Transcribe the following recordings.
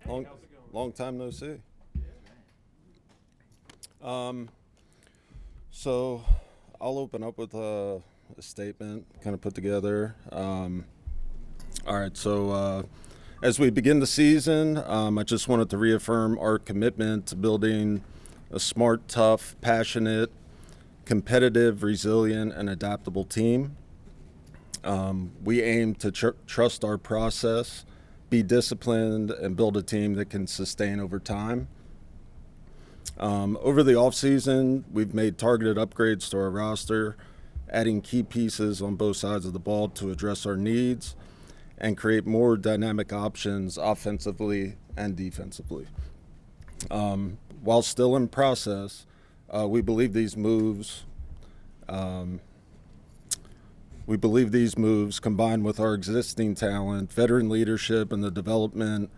Long time no see. So I'll open up with a statement kind of put together. All right, so as we begin the season, I just wanted to reaffirm our commitment to building a smart, tough, passionate, competitive, resilient, and adaptable team. We aim to trust our process, be disciplined, and build a team that can sustain over time. Over the offseason, we've made targeted upgrades to our roster, adding key pieces on both sides of the ball to address our needs and create more dynamic options offensively and defensively. While still in process, we believe these moves combined with our existing talent, veteran leadership, and the development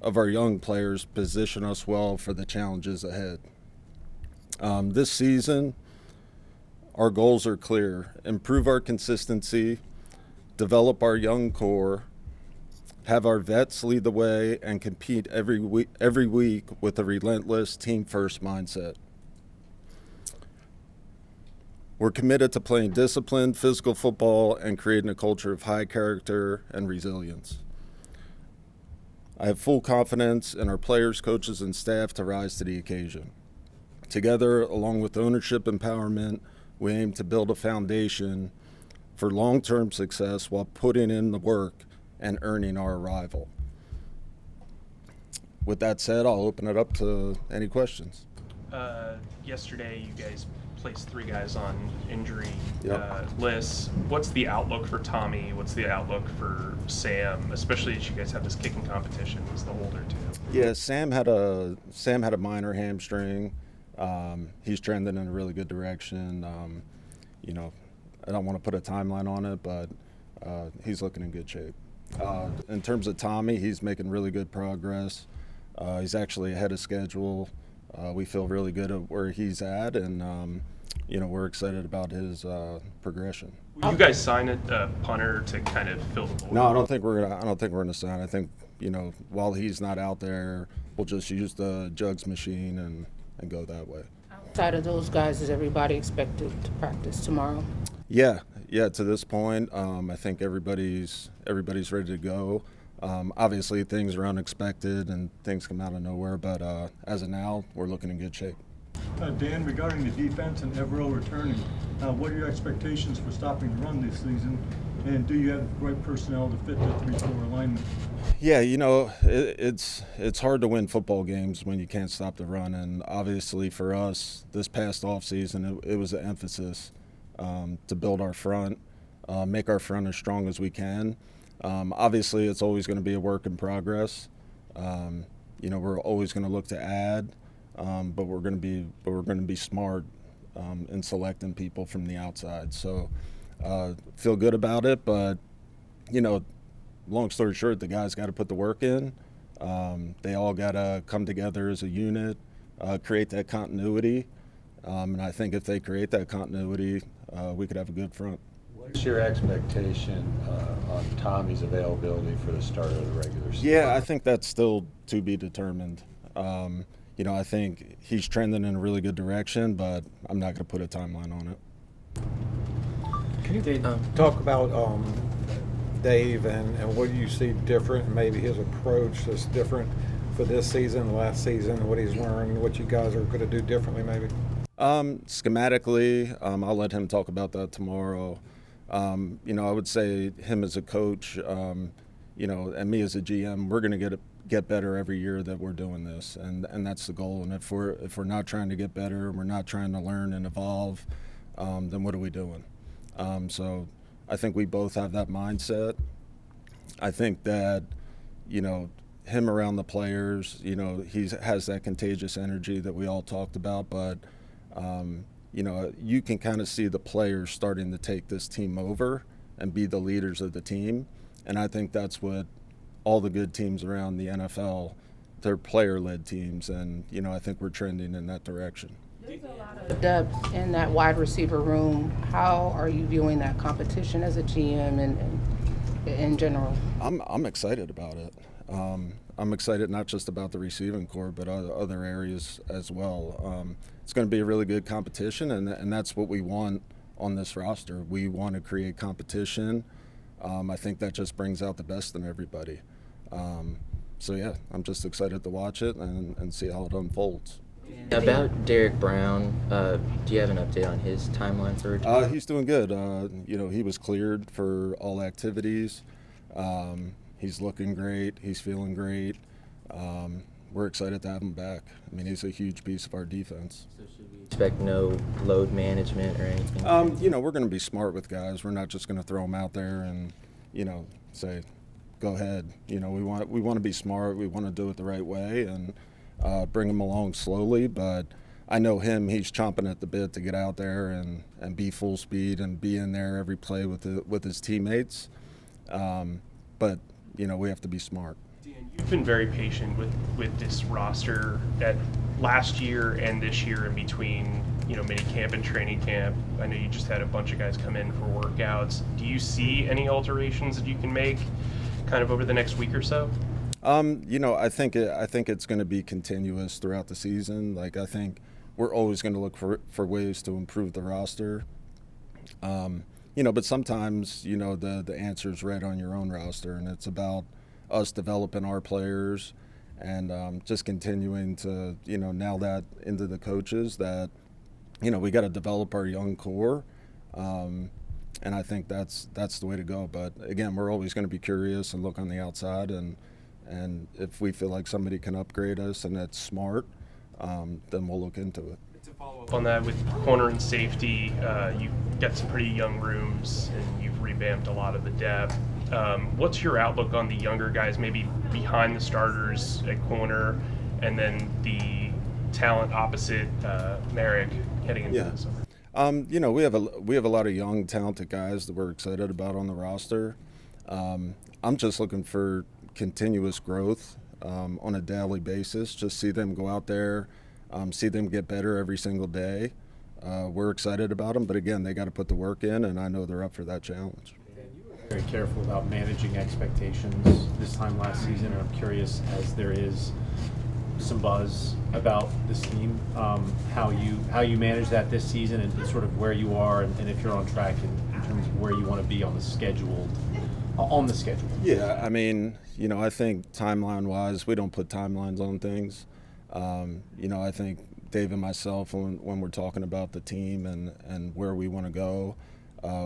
of our young players position us well for the challenges ahead. This season, our goals are clear: improve our consistency, develop our young core, have our vets lead the way, and compete every week with a relentless team-first mindset. We're committed to playing disciplined, physical football and creating a culture of high character and resilience. I have full confidence in our players, coaches, and staff to rise to the occasion. Together, along with ownership empowerment, we aim to build a foundation for long-term success while putting in the work and earning our arrival. With that said, I'll open it up to any questions. Yesterday, you guys placed 3 guys on injury Yep. lists. What's the outlook for Tommy? What's the outlook for Sam? Especially as you guys have this kicking competition as the holder too. Yeah, Sam had a minor hamstring. He's trending in a really good direction. I don't want to put a timeline on it, but he's looking in good shape. In terms of Tommy, he's making really good progress. He's actually ahead of schedule. We feel really good at where he's at, and we're excited about his progression. Will you guys sign a punter to kind of fill the void? No, I don't think we're gonna sign. I think while he's not out there, we'll just use the jugs machine and go that way. Outside of those guys, is everybody expected to practice tomorrow? Yeah. To this point, I think everybody's ready to go. Obviously, things are unexpected and things come out of nowhere, but as of now, we're looking in good shape. Dan, regarding the defense and Evero returning, what are your expectations for stopping the run this season? And do you have the right personnel to fit the 3-4 alignment? Yeah, it's hard to win football games when you can't stop the run. And obviously for us, this past offseason, it was an emphasis to build our front, make our front as strong as we can. Obviously, it's always going to be a work in progress. We're always going to look to add, but we're going to be smart in selecting people from the outside. So feel good about it, but long story short, the guys got to put the work in. They all got to come together as a unit, create that continuity, and I think if they create that continuity, we could have a good front. What's your expectation on Tommy's availability for the start of the regular season? Yeah, I think that's still to be determined. I think he's trending in a really good direction, but I'm not going to put a timeline on it. Can you talk about Dave and what do you see different, maybe his approach that's different for this season, last season, what he's learned, what you guys are going to do differently maybe? Schematically, I'll let him talk about that tomorrow. I would say him as a coach, and me as a GM, we're going to get better every year that we're doing this, and that's the goal. And if we're not trying to get better, and we're not trying to learn and evolve, then what are we doing? So I think we both have that mindset. I think that, him around the players, he has that contagious energy that we all talked about, but you can kind of see the players starting to take this team over and be the leaders of the team. And I think that's what all the good teams around the NFL, they're player-led teams. And, I think we're trending in that direction. There's a lot of depth in that wide receiver room. How are you viewing that competition as a GM and in general? I'm excited about it. I'm excited not just about the receiving core, but other areas as well. It's going to be a really good competition, and that's what we want on this roster. We want to create competition. I think that just brings out the best in everybody. So, yeah, I'm just excited to watch it and see how it unfolds. About Derek Brown, do you have an update on his timeline for return? He's doing good. He was cleared for all activities. He's looking great. He's feeling great. We're excited to have him back. I mean, he's a huge piece of our defense. So should we expect no load management or anything? We're going to be smart with guys. We're not just going to throw them out there and, say, go ahead. We want to be smart. We want to do it the right way and bring him along slowly. But I know him. He's chomping at the bit to get out there and be full speed and be in there every play with his teammates. But we have to be smart. Dan, you've been very patient with this roster at last year and this year in between, mini camp and training camp. I know you just had a bunch of guys come in for workouts. Do you see any alterations that you can make kind of over the next week or so? I think it's going to be continuous throughout the season. Like, I think we're always going to look for ways to improve the roster. But sometimes, the answer is right on your own roster, and it's about us developing our players and just continuing to, nail that into the coaches that, we got to develop our young core. And I think that's the way to go. But, again, we're always going to be curious and look on the outside, and if we feel like somebody can upgrade us and that's smart, then we'll look into it. To follow up on that, with corner and safety, you've got some pretty young rooms and you've revamped a lot of the depth. What's your outlook on the younger guys, maybe behind the starters at corner, and then the talent opposite Merrick heading into the summer? We have a lot of young, talented guys that we're excited about on the roster. I'm just looking for continuous growth on a daily basis. Just see them go out there. See them get better every single day. We're excited about them, but again, they got to put the work in, and I know they're up for that challenge. Very careful about managing expectations this time last season, and I'm curious, as there is some buzz about this team, how you manage that this season and sort of where you are, and if you're on track in terms of where you want to be on the schedule. Yeah, I mean, I think timeline-wise, we don't put timelines on things. I think Dave and myself, when we're talking about the team and where we want to go,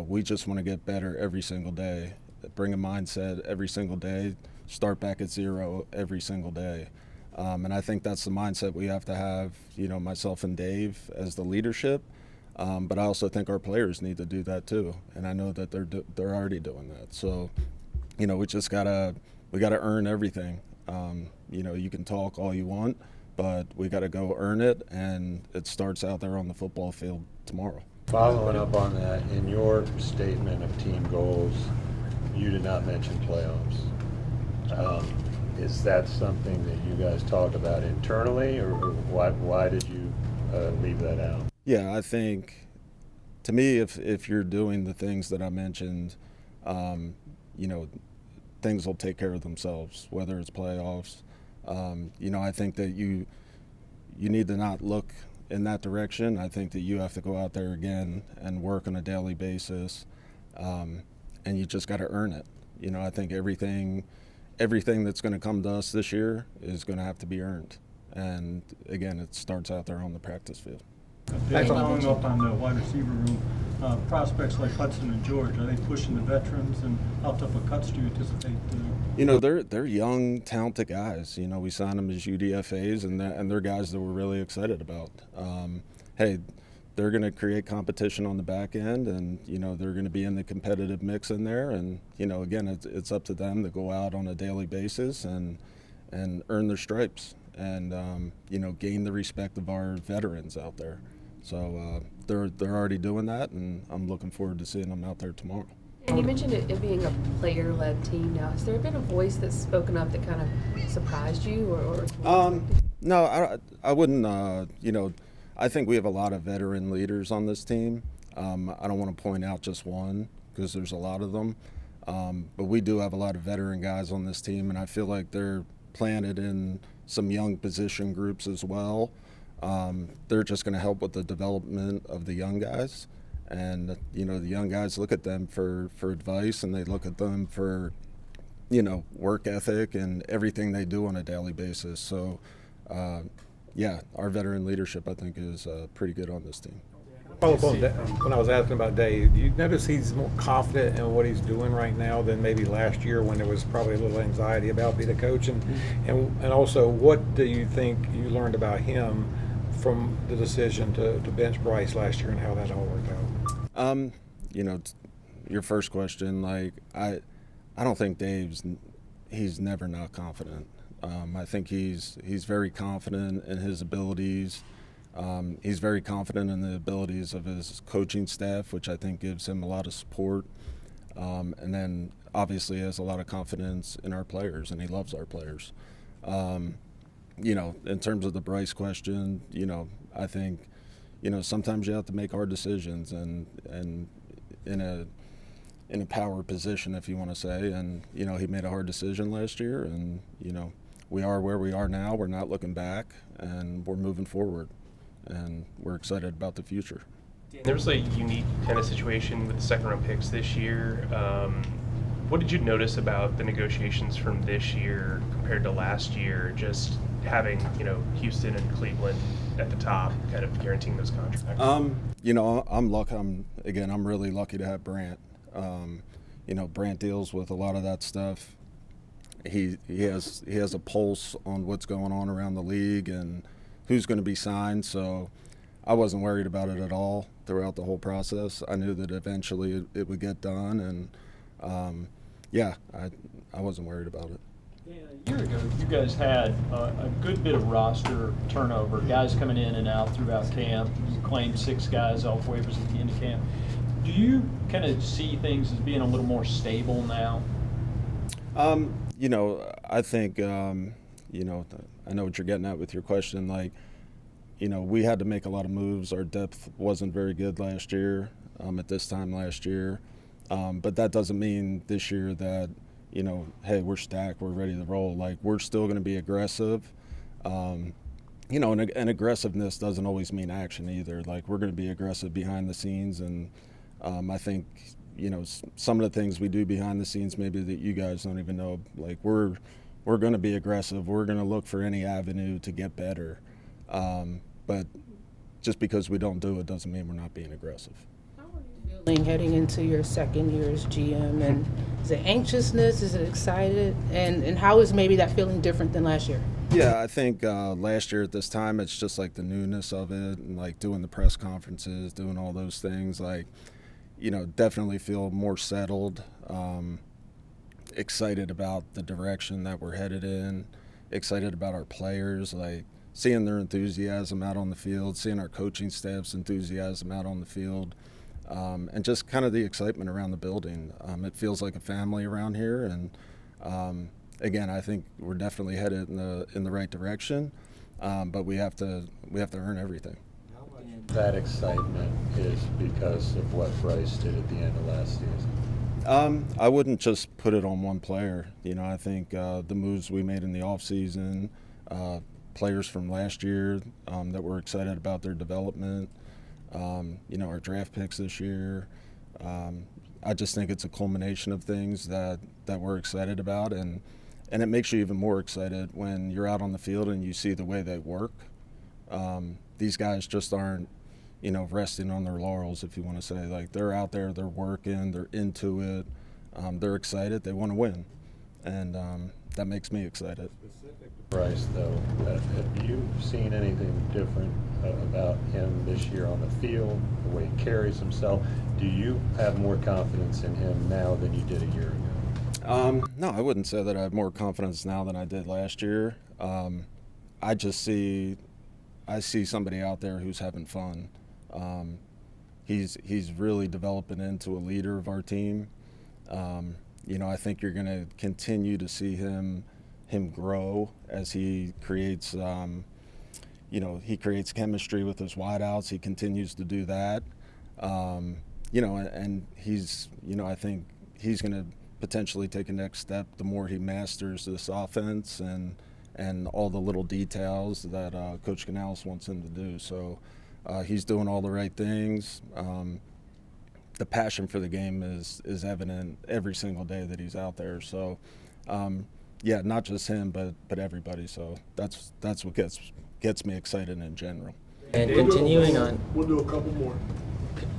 we just want to get better every single day, bring a mindset every single day, start back at zero every single day. And I think that's the mindset we have to have, myself and Dave as the leadership. But I also think our players need to do that too. And I know that they're already doing that. So, we just gotta earn everything. You can talk all you want, but we got to go earn it, and it starts out there on the football field tomorrow. Following up on that, in your statement of team goals, you did not mention playoffs. Is that something that you guys talk about internally, or why did you leave that out? Yeah, I think, to me, if you're doing the things that I mentioned, things will take care of themselves, whether it's playoffs. I think that you need to not look in that direction. I think that you have to go out there again and work on a daily basis, and you just got to earn it. I think everything that's going to come to us this year is going to have to be earned. And, again, it starts out there on the practice field. Following up on the wide receiver room, prospects like Hudson and George, are they pushing the veterans, and how tough of cuts do you anticipate? They're young, talented guys. We signed them as UDFAs, and they're guys that we're really excited about. Hey, they're going to create competition on the back end, and they're going to be in the competitive mix in there. And again, it's up to them to go out on a daily basis and earn their stripes, and gain the respect of our veterans out there. So they're already doing that, and I'm looking forward to seeing them out there tomorrow. And you mentioned it being a player-led team now. Has there been a voice that's spoken up that kind of surprised you, or? No, I wouldn't. I think we have a lot of veteran leaders on this team. I don't want to point out just one because there's a lot of them, but we do have a lot of veteran guys on this team, and I feel like they're planted in some young position groups as well. They're just going to help with the development of the young guys. And, the young guys look at them for advice, and they look at them for, work ethic and everything they do on a daily basis. So, our veteran leadership, I think, is pretty good on this team. Follow up on when I was asking about Dave, do you notice he's more confident in what he's doing right now than maybe last year when there was probably a little anxiety about being a coach? And also, what do you think you learned about him from the decision to bench Bryce last year and how that all worked out? Your first question, I don't think he's never not confident. I think he's very confident in his abilities. He's very confident in the abilities of his coaching staff, which I think gives him a lot of support. And then obviously has a lot of confidence in our players, and he loves our players. In terms of the Bryce question, I think, sometimes you have to make hard decisions and in a power position, if you want to say. And, he made a hard decision last year, and, we are where we are now. We're not looking back, and we're moving forward. And we're excited about the future. There was a unique kind of situation with the second-round picks this year. What did you notice about the negotiations from this year compared to last year? Just having, Houston and Cleveland at the top, kind of guaranteeing those contracts. I'm really lucky to have Brant. Brant deals with a lot of that stuff. He has a pulse on what's going on around the league and who's going to be signed, so I wasn't worried about it at all throughout the whole process. I knew that eventually it would get done, and I wasn't worried about it. Yeah, a year ago, you guys had a good bit of roster turnover, guys coming in and out throughout camp. You claimed 6 guys off waivers at the end of camp. Do you kind of see things as being a little more stable now? I think, I know what you're getting at with your question. We had to make a lot of moves. Our depth wasn't very good last year, at this time last year. But that doesn't mean this year that, hey, we're stacked, we're ready to roll. We're still going to be aggressive. And aggressiveness doesn't always mean action either. We're going to be aggressive behind the scenes. And I think, some of the things we do behind the scenes maybe that you guys don't even know, we're going to be aggressive. We're going to look for any avenue to get better. But just because we don't do it doesn't mean we're not being aggressive. How are you feeling heading into your second year as GM? And is it anxiousness? Is it excited? And how is maybe that feeling different than last year? Yeah, I think last year at this time, it's just the newness of it and doing the press conferences, doing all those things, definitely feel more settled. Excited about the direction that we're headed in, excited about our players, seeing their enthusiasm out on the field, seeing our coaching staff's enthusiasm out on the field, and just kind of the excitement around the building. It feels like a family around here, and again, I think we're definitely headed in the right direction, but we have to earn everything. That excitement is because of what Bryce did at the end of last season? I wouldn't just put it on one player. I think the moves we made in the offseason, players from last year that we're excited about their development, our draft picks this year. I just think it's a culmination of things that we're excited about, and it makes you even more excited when you're out on the field and you see the way they work. These guys just aren't, resting on their laurels, if you want to say. They're out there, they're working, they're into it, they're excited, they want to win, and that makes me excited. Bryce, though, have you seen anything different about him this year on the field, the way he carries himself? Do you have more confidence in him now than you did a year ago? No, I wouldn't say that I have more confidence now than I did last year. I see somebody out there who's having fun. He's really developing into a leader of our team. I think you're going to continue to see him grow as he creates, he creates chemistry with his wideouts. He continues to do that. And he's, I think he's going to potentially take a next step the more he masters this offense and all the little details that Coach Canales wants him to do. So he's doing all the right things. The passion for the game is evident every single day that he's out there. So, yeah, not just him, but everybody. So that's what gets me excited in general. And continuing on, We'll do a couple more.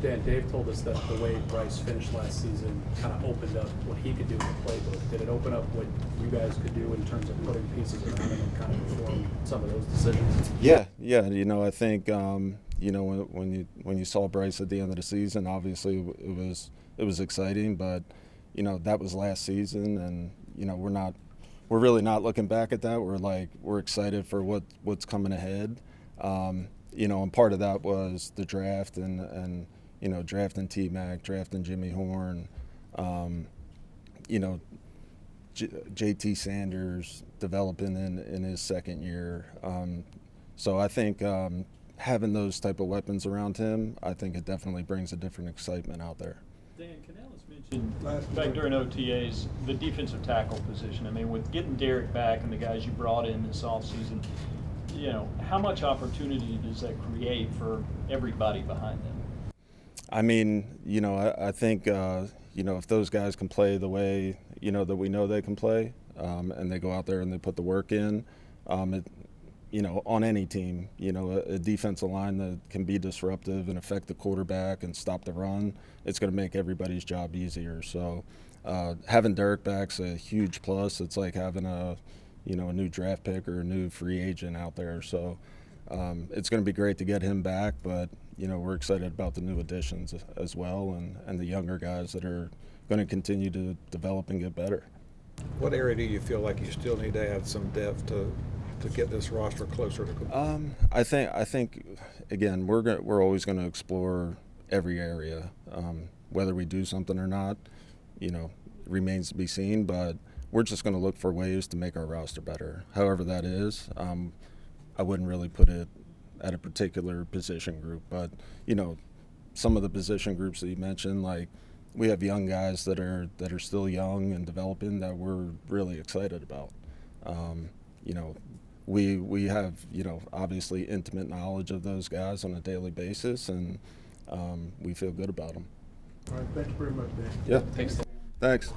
Dan, Dave told us that the way Bryce finished last season kind of opened up what he could do in the playbook. Did it open up what you guys could do in terms of putting pieces around him and kind of inform some of those decisions? Yeah. You know, I think you know, when you saw Bryce at the end of the season, obviously it was exciting, but you know, that was last season, and you know, we're really not looking back at that. We're excited for what's coming ahead. You know, and part of that was the draft and you know, drafting T-Mac, drafting Jimmy Horn, you know, JT Sanders developing in his second year. So I think having those type of weapons around him, I think it definitely brings a different excitement out there. Dan, Canales mentioned back during OTAs the defensive tackle position. I mean, with getting Derek back and the guys you brought in this offseason, you know, how much opportunity does that create for everybody behind them? I mean, you know, I think, you know, if those guys can play the way, you know, that we know they can play, and they go out there and they put the work in, you know, on any team, you know, a defensive line that can be disruptive and affect the quarterback and stop the run, it's going to make everybody's job easier. So having Derek back's a huge plus. It's like having a new draft pick or a new free agent out there. So it's going to be great to get him back, but, you know, we're excited about the new additions as well and the younger guys that are going to continue to develop and get better. What area do you feel like you still need to add some depth to get this roster closer to completion? I think again, we're always going to explore every area. Whether we do something or not, you know, remains to be seen, but we're just going to look for ways to make our roster better. However that is, I wouldn't really put it at a particular position group, but, you know, some of the position groups that you mentioned, like we have young guys that are still young and developing that we're really excited about. You know, we have, you know, obviously intimate knowledge of those guys on a daily basis, and we feel good about them. All right, thank you very much, Dan. Yeah. Thanks. Thanks.